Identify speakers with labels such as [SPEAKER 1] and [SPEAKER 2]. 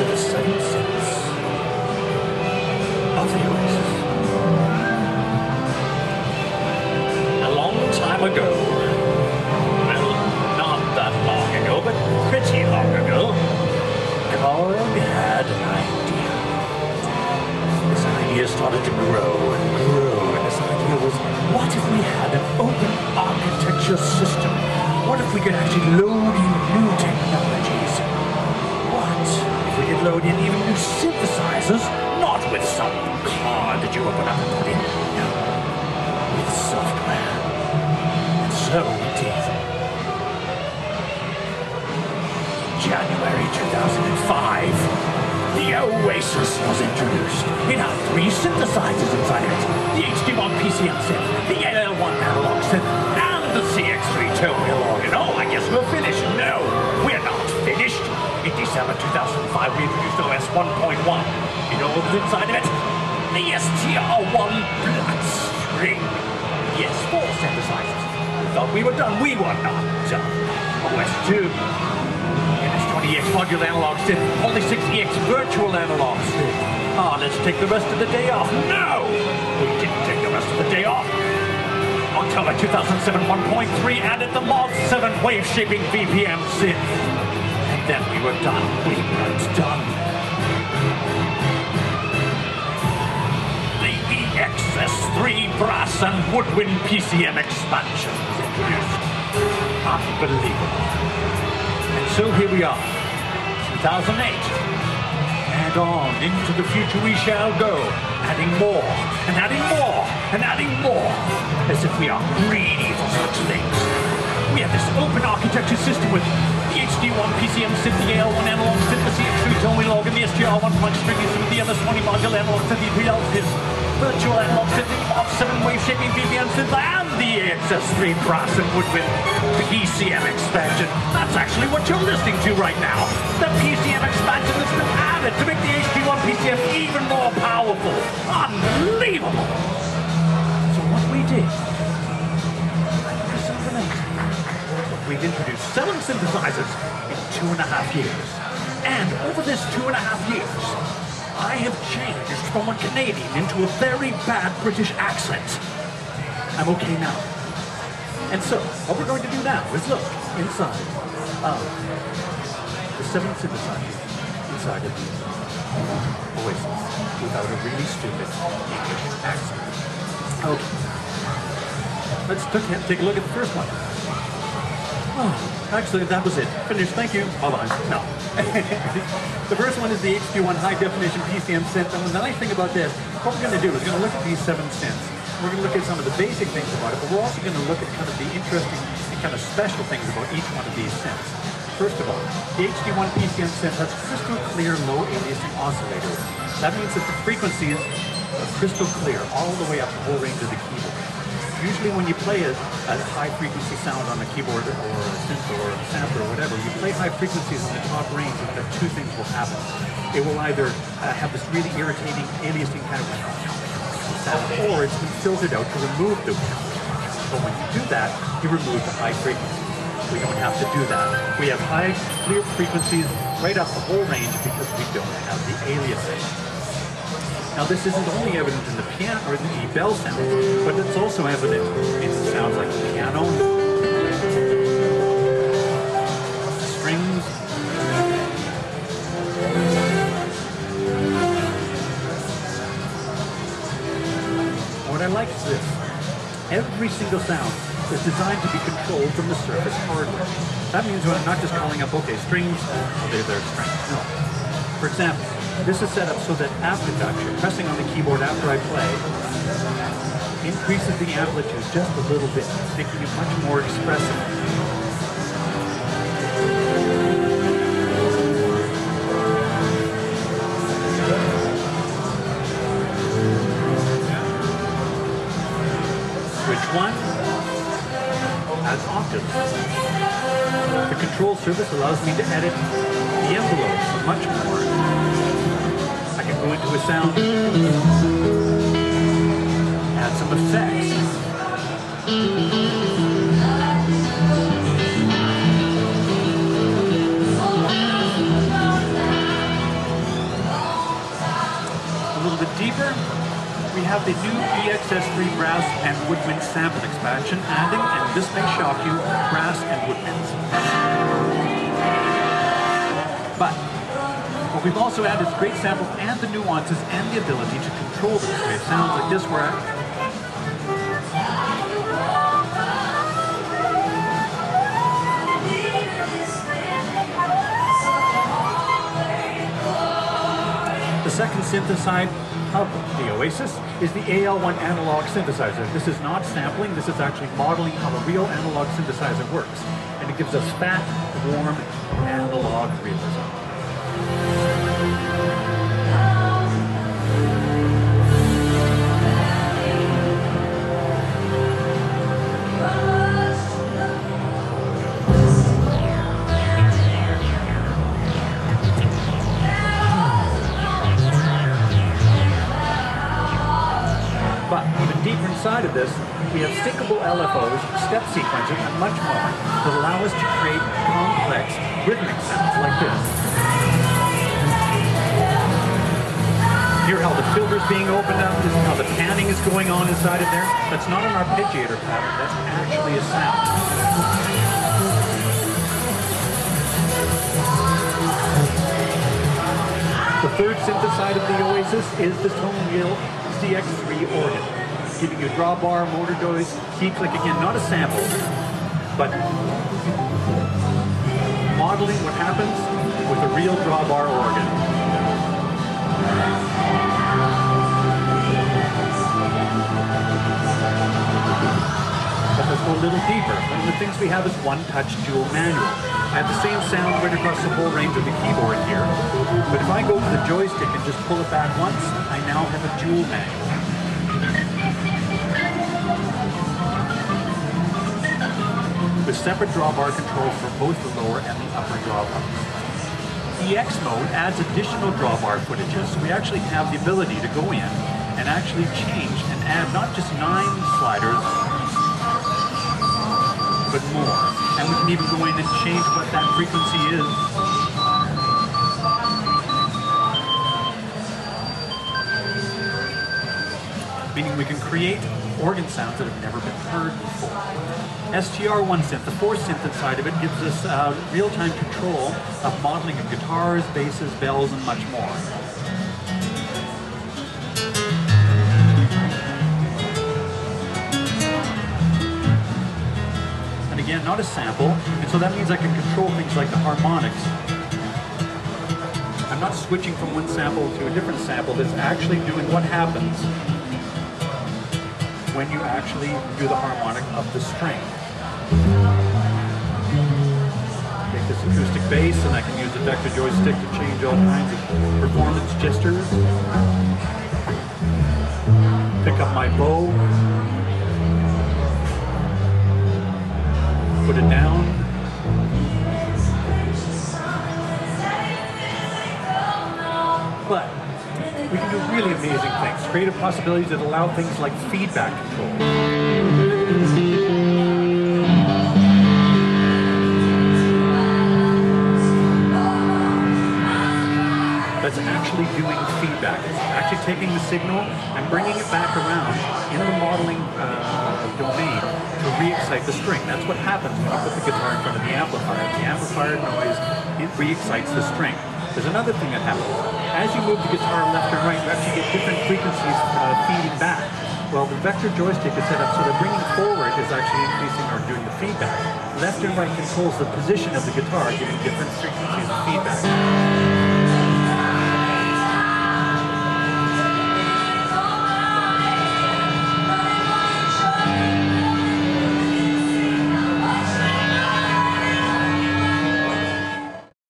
[SPEAKER 1] to the 7 Synths of the Oasis. A long time ago, well, not that long ago, but pretty long ago, Korg had an idea. This idea started to grow and grow, and this idea was, what if we had an open architecture system? What if we could actually load in new technologies? What if we could load in even new synthesizers, not with some card that you open up and put in, no, with software. And so we did. In January 2005, the Oasis was introduced. It had 3 synthesizers inside it. The HD1 PCM synth, the LL1 analog synth, and the CX3 terminal organ. Oh, I guess we're finished. No, we're not finished. In December 2005, we introduced OS 1.1. You know what was inside of it? The STR1 Bloodstring. Yes, 4 synthesizers. We thought we were done. We were not done. OS 2. NS20EX modular analog synth. Only 6EX virtual analog synth. Ah, let's take the rest of the day off. No! We didn't take the rest of the day off. October 2007 1.3 added the Mod 7 wave shaping BPM synth. And then we were done. We weren't done. The EXS3 brass and woodwind PCM expansion was introduced. Unbelievable. And so here we are, 2008. And on into the future we shall go, adding more, and adding more, and adding more, as if we are greedy for such things. We have this open architecture system with the HD1 PCM synth, the AL1 analog synth, the CX3 tone log, and the STR1 punch string with the MS20 modular analog synth, the PL virtual analog synth, the Mod 7 wave shaping BPM synth, and the EXS3 brass and woodwind PCM expansion. That's actually what you're listening to right now. The PCM expansion that's been added to make the HD1 PCM even more powerful. Unbelievable! So what we did, we've introduced 7 synthesizers in 2.5 years. And over this 2.5 years, I have changed from a Canadian into a very bad British accent. I'm okay now. And so, what we're going to do now is look inside of the 7 synthesizers inside of the Oasis without a really stupid English accent. Okay. Let's take a look at the first one. Oh, actually, that was it. Finished. Thank you. Bye-bye. No. The first one is the HD1 high-definition PCM synth. And the nice thing about this, what we're going to do is we're going to look at these 7 synths. We're going to look at some of the basic things about it, but we're also going to look at kind of the interesting and kind of special things about each one of these synths. First of all, the HD1 PCM synth has crystal clear low aliasing oscillator. That means that the frequencies are crystal clear all the way up the whole range of the keyboard. Usually when you play a high-frequency sound on a keyboard or a synth or a sampler or whatever, you play high frequencies in the top range, and that 2 things will happen. It will either have this really irritating aliasing kind of sound, or it's been filtered out to remove the sound. But when you do that, you remove the high frequencies. We don't have to do that. We have high, clear frequencies right up the whole range because we don't have the aliasing. Now this isn't only evident in the piano or the bell sound, but it's also evident in sounds like the piano, strings, what I like is this. Every single sound is designed to be controlled from the surface hardware. That means I'm not just calling up, okay, strings, they're strings. No. For example, this is set up so that after pressing on the keyboard after I play, increases the amplitude just a little bit, making it much more expressive. Switch 1 adds octaves. The control surface allows me to edit the envelopes much more. I can go into a sound, add some effects. deeper, we have the new EXS3 brass and woodwind sample expansion, adding, and this may shock you, brass and woodwinds. But what we've also added is great samples and the nuances and the ability to control this. We have sounds like this where the second synthesizer of the Oasis is the AL1 analog synthesizer. This is not sampling, this is actually modeling how a real analog synthesizer works. And it gives us fat, warm, analog realism. But even deeper inside of this, we have syncable LFOs, step sequencers, and much more that allow us to create complex rhythmic sounds like this. Hear how the filter's being opened up, this is how the panning is going on inside of there. That's not an arpeggiator pattern, that's actually a sound. The third synthesizer of the Oasis is the Tone Wheel CX3 organ, giving you a drawbar, motor joist, key click, again, not a sample, but modeling what happens with a real drawbar organ. But let's go a little deeper. One of the things we have is one-touch dual manual. I have the same sound right across the whole range of the keyboard here. But if I go to the joystick and just pull it back once, I now have a dual manual. With separate drawbar controls for both the lower and the upper drawbars. EX mode adds additional drawbar footages, so we actually have the ability to go in and actually change and add not just 9 sliders, but more. And we can even go in and change what that frequency is. Meaning we can create organ sounds that have never been heard before. STR1 synth, the fourth synth inside of it, gives us real-time control of modeling of guitars, basses, bells, and much more. Again, not a sample, and so that means I can control things like the harmonics. I'm not switching from one sample to a different sample, that's actually doing what happens when you actually do the harmonic of the string. Take this acoustic bass, and I can use the vector joystick to change all kinds of performance gestures. Pick up my bow. Put it down. But we can do really amazing things. Creative possibilities that allow things like feedback control. That's actually doing feedback. It's actually taking the signal and bringing it back around in the modeling domain to re-excite the string. That's what happens when you put the guitar in front of the amplifier. The amplifier noise, it re-excites the string. There's another thing that happens. As you move the guitar left and right, you actually get different frequencies feeding back. Well, the vector joystick is set up so that bringing forward is actually increasing or doing the feedback. Left and right controls the position of the guitar, giving different frequencies of feedback.